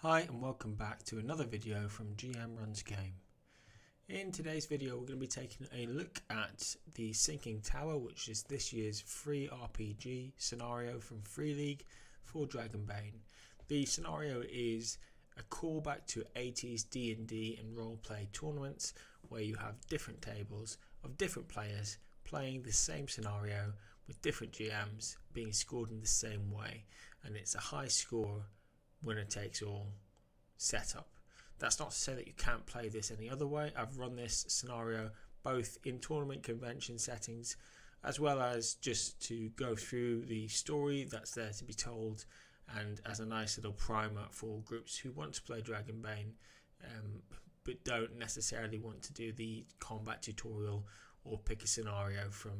Hi and welcome back to another video from GMRUNSGAME. In today's video we're going to be taking a look at the Sinking Tower, which is this year's free RPG scenario from Free League for Dragonbane. The scenario is a callback to 80s D&D and roleplay tournaments where you have different tables of different players playing the same scenario with different GMs being scored in the same way, and it's a high score winner takes all setup. That's not to say that you can't play this any other way. I've run this scenario both in tournament convention settings as well as just to go through the story that's there to be told, and as a nice little primer for groups who want to play Dragonbane but don't necessarily want to do the combat tutorial or pick a scenario from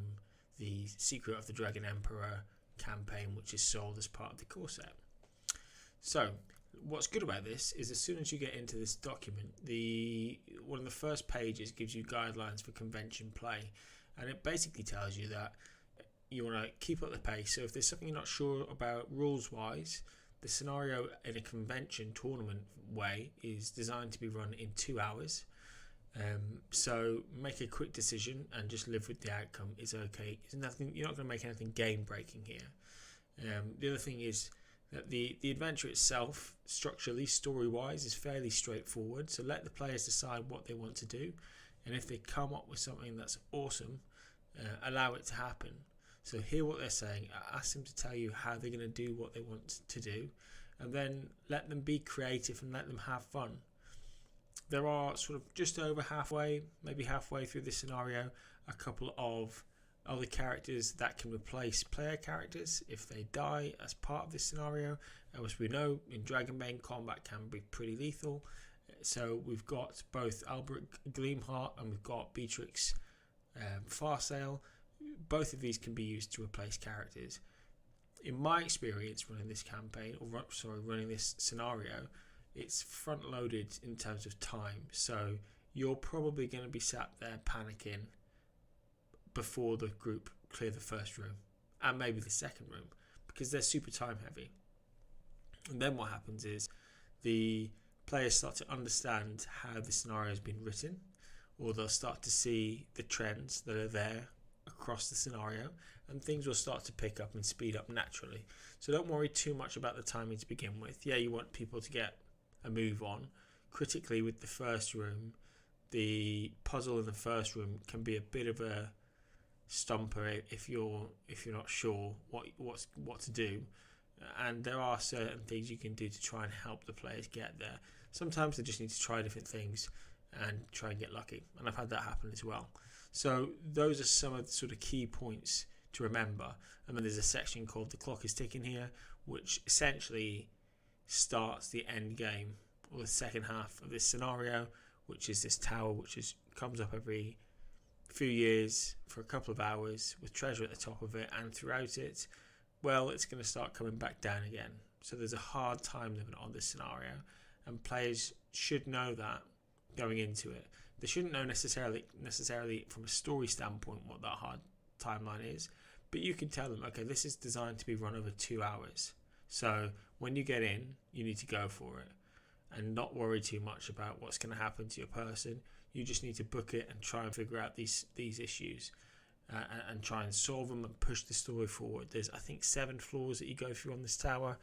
the Secret of the Dragon Emperor campaign, which is sold as part of the core set. So what's good about this is as soon as you get into this document, one of the first pages gives you guidelines for convention play, and it basically tells you that you want to keep up the pace. So if there's something you're not sure about rules wise, the scenario in a convention tournament way is designed to be run in 2 hours. So make a quick decision and just live with the outcome is okay. You're not going to make anything game breaking here. The other thing is that the adventure itself, structurally, story-wise, is fairly straightforward. So let the players decide what they want to do, and if they come up with something that's awesome, allow it to happen. So hear what they're saying, ask them to tell you how they're going to do what they want to do, and then let them be creative and let them have fun. There are sort of just over halfway, maybe halfway through this scenario, a couple of other characters that can replace player characters if they die as part of this scenario. As we know, in Dragonbane, combat can be pretty lethal. So we've got both Albert Gleamheart and we've got Beatrix Farsail. Both of these can be used to replace characters. In my experience running this campaign, running this scenario, it's front loaded in terms of time. So you're probably going to be sat there panicking before the group clear the first room and maybe the second room, because they're super time heavy. And then what happens is the players start to understand how the scenario has been written, or they'll start to see the trends that are there across the scenario, and things will start to pick up and speed up naturally. So don't worry too much about the timing to begin with. Yeah, you want people to get a move on. Critically, with the first room, the puzzle in the first room can be a bit of a stumper if you're not sure what to do, and there are certain things you can do to try and help the players get there. Sometimes they just need to try different things and try and get lucky, and I've had that happen as well. So those are some of the sort of key points to remember. And then there's a section called The Clock is Ticking here, which essentially starts the end game or the second half of this scenario, which is this tower which comes up every few years for a couple of hours with treasure at the top of it, and throughout it, well, it's going to start coming back down again. So there's a hard time limit on this scenario, and players should know that going into it. They shouldn't know necessarily from a story standpoint what that hard timeline is, but you can tell them, okay, this is designed to be run over 2 hours, so when you get in you need to go for it and not worry too much about what's going to happen to your person. You just need to book it and try and figure out these issues and try and solve them and push the story forward. There's, I think, 7 floors that you go through on this tower.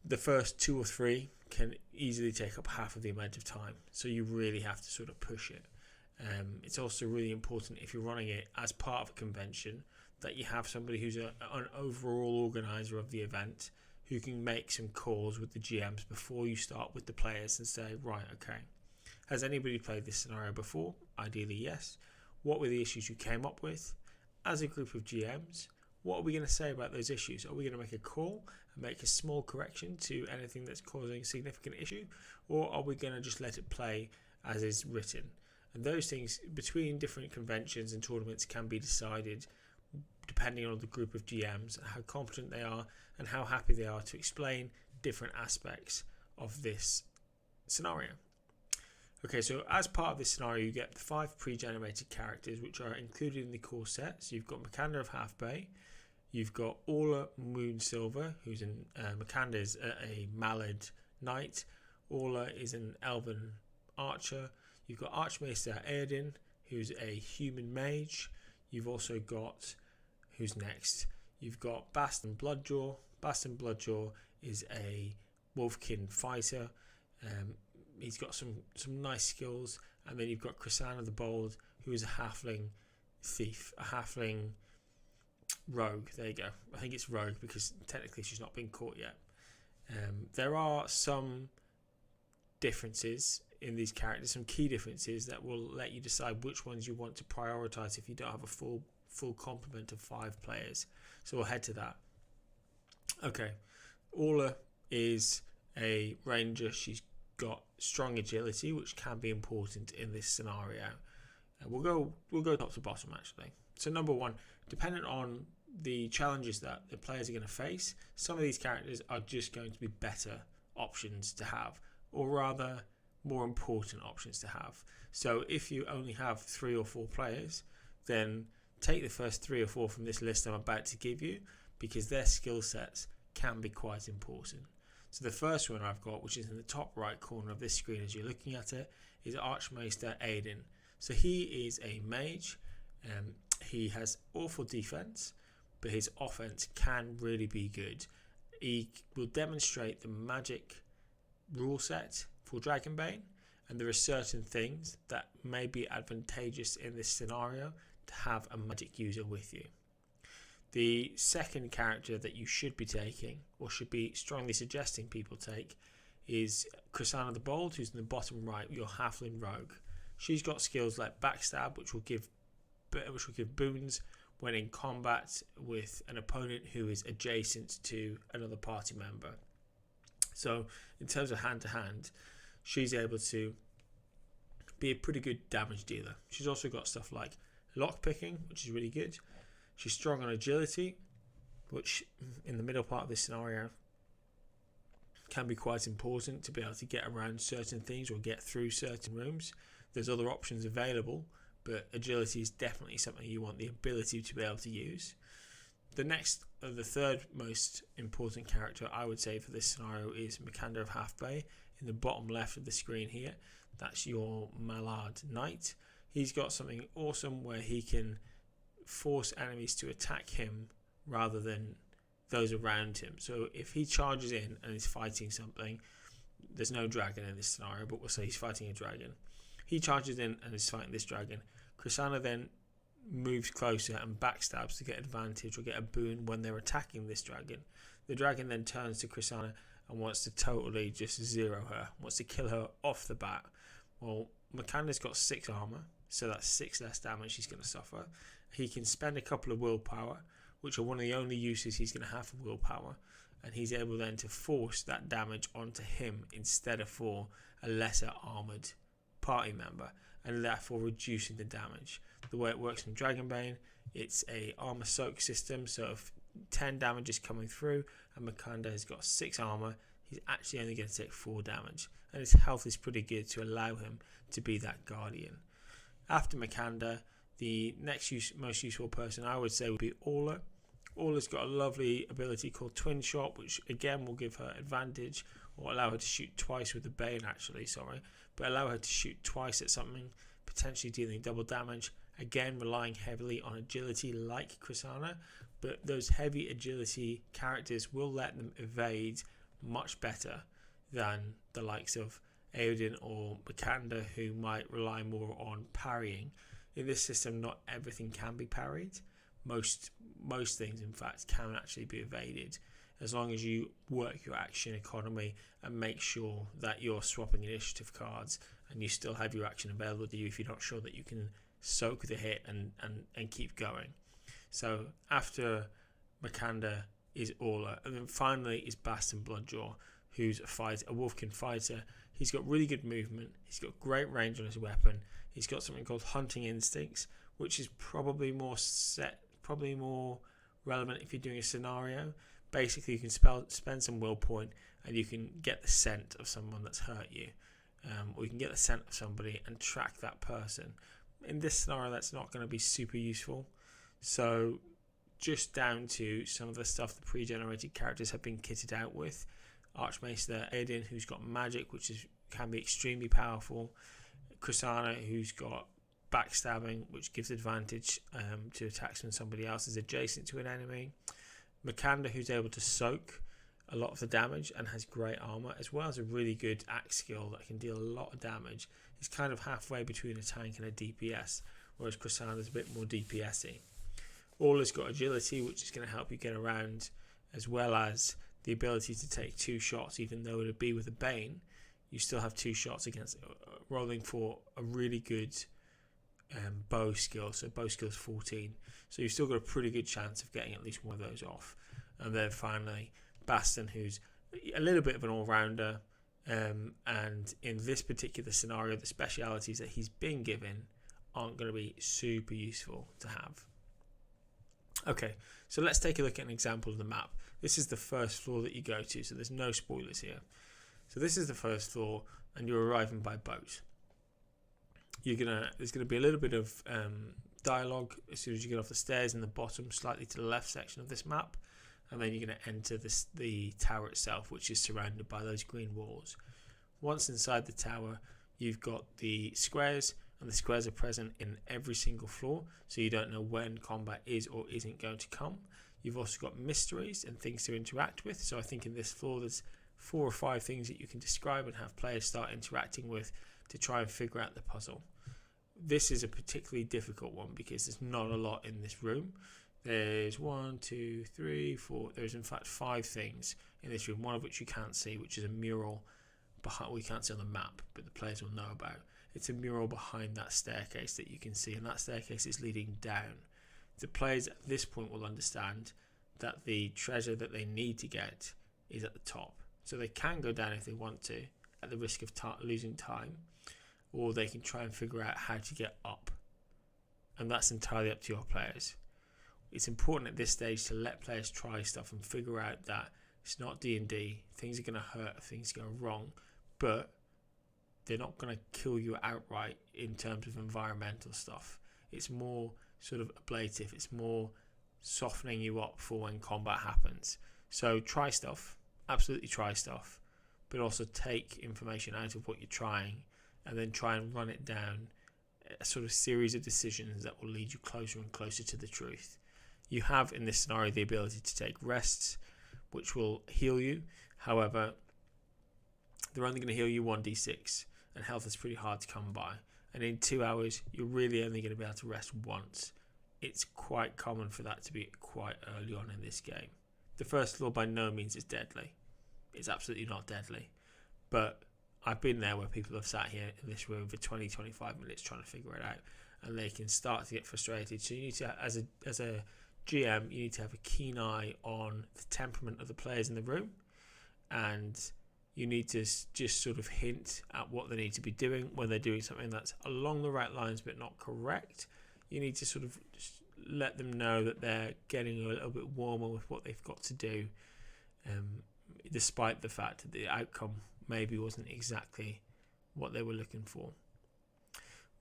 The first 2 or 3 can easily take up half of the amount of time, so you really have to sort of push it. It's also really important, if you're running it as part of a convention, that you have somebody who's an overall organizer of the event who can make some calls with the GMs before you start with the players and say, right, okay, has anybody played this scenario before? Ideally, yes. What were the issues you came up with? As a group of GMs, what are we going to say about those issues? Are we going to make a call and make a small correction to anything that's causing a significant issue? Or are we going to just let it play as is written? And those things between different conventions and tournaments can be decided depending on the group of GMs, how confident they are and how happy they are to explain different aspects of this scenario. Okay, so as part of this scenario, you get the 5 pre-generated characters which are included in the core set. So you've got Mikander of Half Bay, you've got Orla Moonsilver, who's in Mikander's a Mallard knight. Orla is an elven archer. You've got Archmaester Aodin, who's a human mage. You've also got, who's next? You've got Bastion Bloodjaw. Bastion Bloodjaw is a wolfkin fighter. He's got some nice skills. And then you've got Krisanna the Bold, who is a halfling thief, a halfling rogue. There you go. I think it's rogue because technically she's not been caught yet. There are some differences in these characters, some key differences that will let you decide which ones you want to prioritize if you don't have a full complement of 5 players. So we'll head to that. Okay, Orla is a ranger. She's got strong agility, which can be important in this scenario. We'll go top to bottom actually. So number 1, dependent on the challenges that the players are going to face, some of these characters are just going to be better options to have, or rather more important options to have. So if you only have 3 or 4 players, then take the first 3 or 4 from this list I'm about to give you, because their skill sets can be quite important. So the first one I've got, which is in the top right corner of this screen as you're looking at it, is Archmaester Aodin. So he is a mage. He has awful defense, but his offense can really be good. He will demonstrate the magic rule set for Dragonbane, and there are certain things that may be advantageous in this scenario to have a magic user with you. The second character that you should be taking, or should be strongly suggesting people take, is Krisanna the Bold, who's in the bottom right, your halfling rogue. She's got skills like backstab, which will give boons when in combat with an opponent who is adjacent to another party member. So in terms of hand to hand, she's able to be a pretty good damage dealer. She's also got stuff like lockpicking, which is really good. She's strong on agility, which in the middle part of this scenario can be quite important to be able to get around certain things or get through certain rooms. There's other options available, but agility is definitely something you want the ability to be able to use. The third most important character I would say for this scenario is Mikander of Halfbay. In the bottom left of the screen here, that's your Mallard Knight. He's got something awesome where he can force enemies to attack him rather than those around him. So if he charges in and is fighting something, there's no dragon in this scenario, but we'll say he's fighting a dragon. He charges in and is fighting this dragon. Krisanna then moves closer and backstabs to get advantage or get a boon when they're attacking this dragon. The dragon then turns to Krisanna and wants to totally just zero her, wants to kill her off the bat. Well, Mikander's got 6 armor, so that's 6 less damage he's going to suffer. He can spend a couple of willpower, which are one of the only uses he's going to have for willpower, and he's able then to force that damage onto him instead of for a lesser armoured party member, and therefore reducing the damage. The way it works in Dragonbane, it's a armor soak system, so if 10 damage is coming through and Mikander has got 6 armor, he's actually only going to take 4 damage, and his health is pretty good to allow him to be that guardian. After Mikander, the next most useful person I would say would be Orla. Orla's got a lovely ability called Twin Shot, which again will give her advantage, or allow her to shoot twice with the Bane but allow her to shoot twice at something, potentially dealing double damage, again relying heavily on agility like Krisanna, but those heavy agility characters will let them evade much better than the likes of Aodin or Mikander, who might rely more on parrying. In this system, not everything can be parried. Most things, in fact, can actually be evaded, as long as you work your action economy and make sure that you're swapping initiative cards and you still have your action available to you if you're not sure that you can soak the hit and keep going. So after Mikander is Orla, and then finally is Bastion Bloodjaw, who's a wolfkin fighter. He's got really good movement, he's got great range on his weapon, he's got something called Hunting Instincts, which is probably more relevant if you're doing a scenario. Basically, you can spend some will point and you can get the scent of someone that's hurt you, or you can get the scent of somebody and track that person. In this scenario, that's not going to be super useful, so just down to some of the stuff the pre-generated characters have been kitted out with. Archmaester Aiden, who's got magic, which can be extremely powerful. Krisanna, who's got backstabbing, which gives advantage to attacks when somebody else is adjacent to an enemy. Mikanda, who's able to soak a lot of the damage and has great armor, as well as a really good axe skill that can deal a lot of damage. He's kind of halfway between a tank and a DPS, whereas Krisanna's a bit more DPS-y. Orla's got agility, which is going to help you get around, as well as the ability to take 2 shots. Even though it would be with a Bane, you still have 2 shots against rolling for a really good bow skill. So bow skill is 14, so you've still got a pretty good chance of getting at least one of those off. And then finally Baston, who's a little bit of an all-rounder, and in this particular scenario the specialities that he's been given aren't going to be super useful to have. Okay, so let's take a look at an example of the map. This is the first floor that you go to, so there's no spoilers here. So this is the first floor, and you're arriving by boat. There's gonna be a little bit of dialogue as soon as you get off the stairs in the bottom, slightly to the left section of this map, and then you're going to enter the tower itself, which is surrounded by those green walls. Once inside the tower, you've got the squares, and the squares are present in every single floor, so you don't know when combat is or isn't going to come. You've also got mysteries and things to interact with, so I think in this floor there's 4 or 5 things that you can describe and have players start interacting with to try and figure out the puzzle. This is a particularly difficult one because there's not a lot in this room. There's 1, 2, 3, 4. There's in fact 5 things in this room, one of which you can't see, which is a mural behind. We can't see on the map, but the players will know about. It's a mural behind that staircase that you can see, and that staircase is leading down. The players at this point will understand that the treasure that they need to get is at the top, so they can go down if they want to, at the risk of losing time, or they can try and figure out how to get up, and that's entirely up to your players. It's important at this stage to let players try stuff and figure out that it's not D&D. Things are going to hurt, things go wrong, but they're not going to kill you outright in terms of environmental stuff. It's more sort of ablative. It's more softening you up for when combat happens. So try stuff, absolutely try stuff, but also take information out of what you're trying and then try and run it down a sort of series of decisions that will lead you closer and closer to the truth. You have in this scenario the ability to take rests, which will heal you. However, they're only going to heal you 1d6, and health is pretty hard to come by. And in 2 hours, you're really only going to be able to rest once. It's quite common for that to be quite early on in this game. The first floor by no means is deadly. It's absolutely not deadly. But I've been there where people have sat here in this room for 20-25 minutes trying to figure it out, and they can start to get frustrated. So you need to, as a GM, you need to have a keen eye on the temperament of the players in the room, and you need to just sort of hint at what they need to be doing. When they're doing something that's along the right lines but not correct, you need to sort of just let them know that they're getting a little bit warmer with what they've got to do, despite the fact that the outcome maybe wasn't exactly what they were looking for.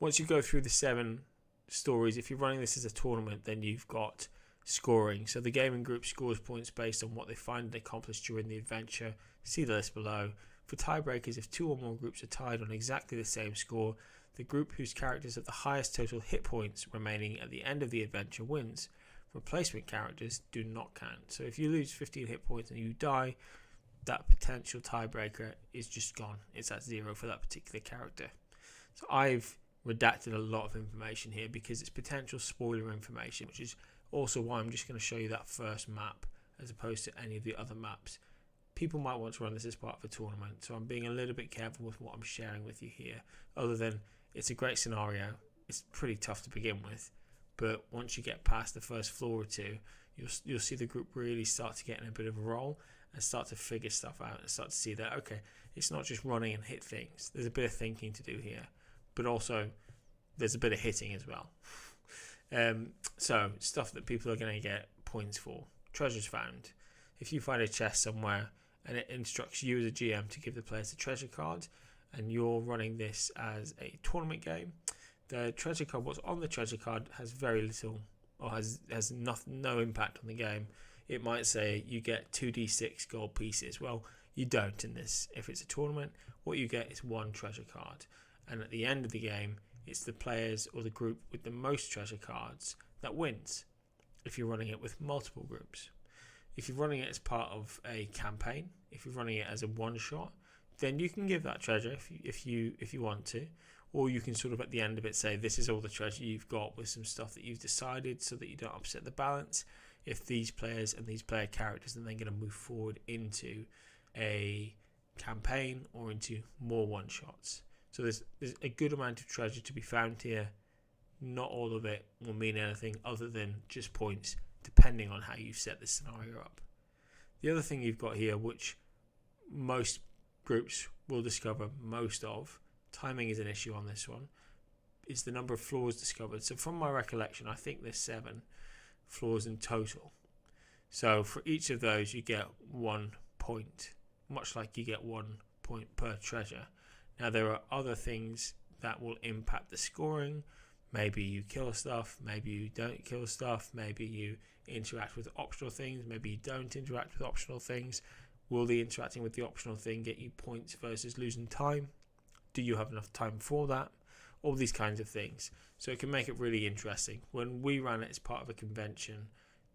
Once you go through the 7 stories, if you're running this as a tournament, then you've got scoring. So the gaming group scores points based on what they find and accomplish during the adventure. See the list below. For tiebreakers, if 2 or more groups are tied on exactly the same score, the group whose characters have the highest total hit points remaining at the end of the adventure wins. Replacement characters do not count. So if you lose 15 hit points and you die, that potential tiebreaker is just gone. It's at 0 for that particular character. So I've redacted a lot of information here because it's potential spoiler information, which is also why I'm just going to show you that first map as opposed to any of the other maps. People might want to run this as part of a tournament, so I'm being a little bit careful with what I'm sharing with you here, other than it's a great scenario. It's pretty tough to begin with, but once you get past the first floor or 2, you'll see the group really start to get in a bit of a roll and start to figure stuff out and start to see that, okay, it's not just running and hit things. There's a bit of thinking to do here, but also there's a bit of hitting as well. So stuff that people are going to get points for. Treasures found. If you find a chest somewhere and it instructs you as a GM to give the players a treasure card, and you're running this as a tournament game, the treasure card, what's on the treasure card, has very little or has no impact on the game. It might say you get 2d6 gold pieces. Well, You don't in this. If it's a tournament, what you get is one treasure card, and at the end of the game, it's the players or the group with the most treasure cards that wins. If you're running it with multiple groups, if you're running it as part of a campaign, if you're running it as a one-shot, then you can give that treasure if you want to, or you can sort of at the end of it say this is all the treasure you've got with some stuff that you've decided, so that you don't upset the balance. If these players and these player characters are then going to move forward into a campaign or into more one-shots. So there's a good amount of treasure to be found here. Not all of it will mean anything other than just points, depending on how you've set this scenario up. The other thing you've got here, which most groups will discover most of, timing is an issue on this one, is the number of floors discovered. So from my recollection, I think there's 7 floors in total. So for each of those, you get 1 point, much like you get 1 point per treasure. Now there are other things that will impact the scoring. Maybe you kill stuff, maybe you don't kill stuff, maybe you interact with optional things, maybe you don't interact with optional things. Will the interacting with the optional thing get you points versus losing time? Do you have enough time for that? All these kinds of things. So it can make it really interesting. When we ran it as part of a convention,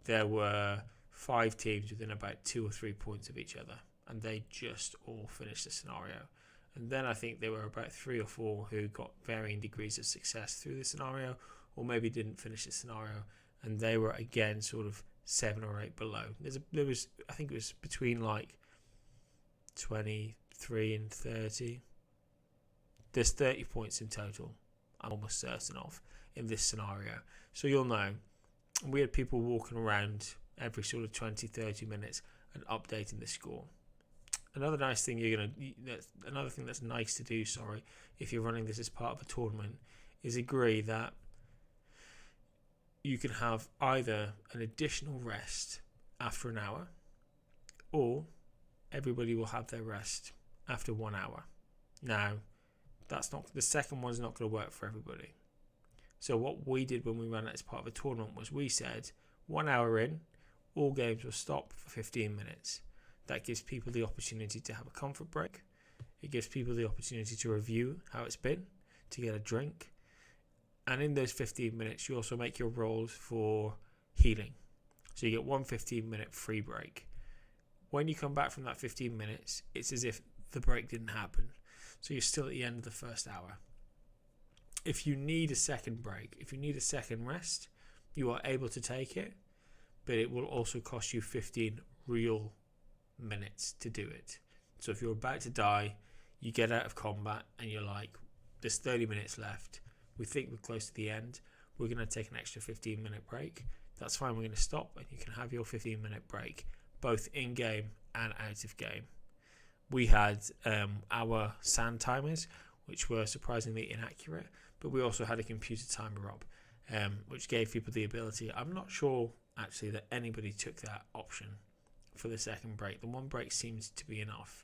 there were 5 teams within about 2 or 3 points of each other, and they just all finished the scenario. And then I think there were about 3 or 4 who got varying degrees of success through the scenario, or maybe didn't finish the scenario, and they were again sort of 7 or 8 below. There was I think it was between like 23 and 30. There's 30 points in total, I'm almost certain of, in this scenario. So you'll know, we had people walking around every sort of 20-30 minutes and updating the score. Another nice thing another thing that's nice to do, if you're running this as part of a tournament, is agree that you can have either an additional rest after an hour, or everybody will have their rest after 1 hour. Now, the second one's not going to work for everybody. So what we did when we ran it as part of a tournament was we said 1 hour in, all games will stop for 15 minutes. That gives people the opportunity to have a comfort break. It gives people the opportunity to review how it's been, to get a drink. And in those 15 minutes, you also make your rolls for healing. So you get 1 15-minute free break. When you come back from that 15 minutes, it's as if the break didn't happen. So you're still at the end of the first hour. If you need a second break, if you need a second rest, you are able to take it, but it will also cost you 15 real minutes to do it. So if you're about to die, you get out of combat and you're like, there's 30 minutes left, we think we're close to the end, we're going to take an extra 15-minute break. That's fine, we're going to stop and you can have your 15-minute break, both in game and out of game. We had our sand timers, which were surprisingly inaccurate, but we also had a computer timer up, which gave people the ability. I'm not sure actually that anybody took that option for the second break. The 1 break seems to be enough,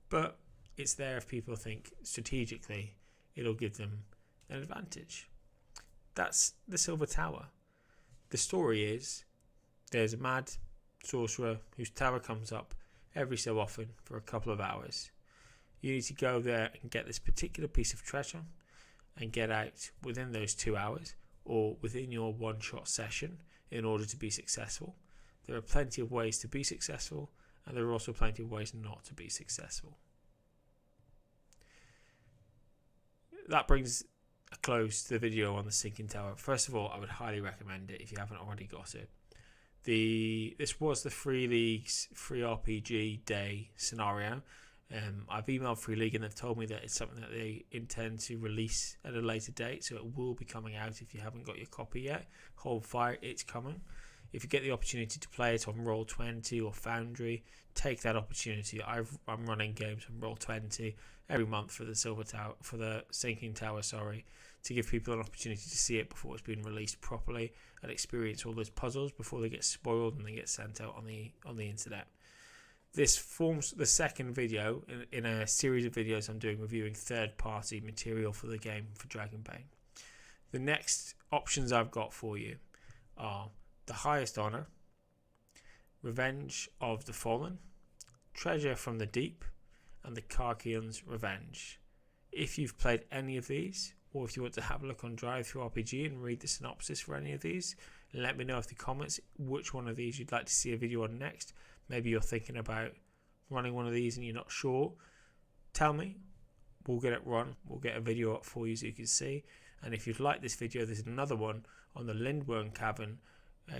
but it's there if people think strategically it'll give them an advantage. That's the Silver Tower. The story is there's a mad sorcerer whose tower comes up every so often for a couple of hours. You need to go there and get this particular piece of treasure and get out within those 2 hours or within your one-shot session in order to be successful. There are plenty of ways to be successful, and there are also plenty of ways not to be successful. That brings a close to the video on the Sinking Tower. First of all, I would highly recommend it if you haven't already got it. This was the Free League's Free RPG Day scenario. I've emailed Free League and they've told me that it's something that they intend to release at a later date, so it will be coming out if you haven't got your copy yet. Hold fire, it's coming. If you get the opportunity to play it on Roll20 or Foundry, take that opportunity. I'm running games on Roll20 every month for the Sinking Tower, to give people an opportunity to see it before it's been released properly and experience all those puzzles before they get spoiled and they get sent out on the internet. This forms the second video in a series of videos I'm doing reviewing third-party material for the game for Dragonbane. The next options I've got for you are The Highest Honor, Revenge of the Fallen, Treasure from the Deep, and the Karkian's Revenge. If you've played any of these, or if you want to have a look on DriveThruRPG and read the synopsis for any of these, let me know in the comments which one of these you'd like to see a video on next. Maybe you're thinking about running one of these and you're not sure. Tell me, we'll get it run, we'll get a video up for you so you can see. And if you'd like this video, there's another one on the Lindworm Cavern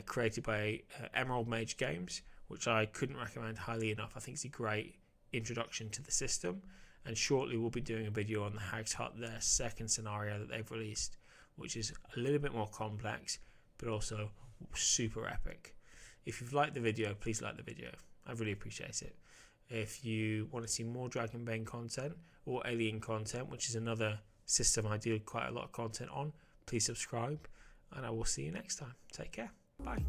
created by Emerald Mage Games, which I couldn't recommend highly enough. I think it's a great introduction to the system. And shortly we'll be doing a video on the Hag's Hut, their second scenario that they've released, which is a little bit more complex but also super epic. If you've liked the video, please like the video. I really appreciate it. If you want to see more Dragonbane content or Alien content, which is another system I do quite a lot of content on, please subscribe, and I will see you next time. Take care. Bye.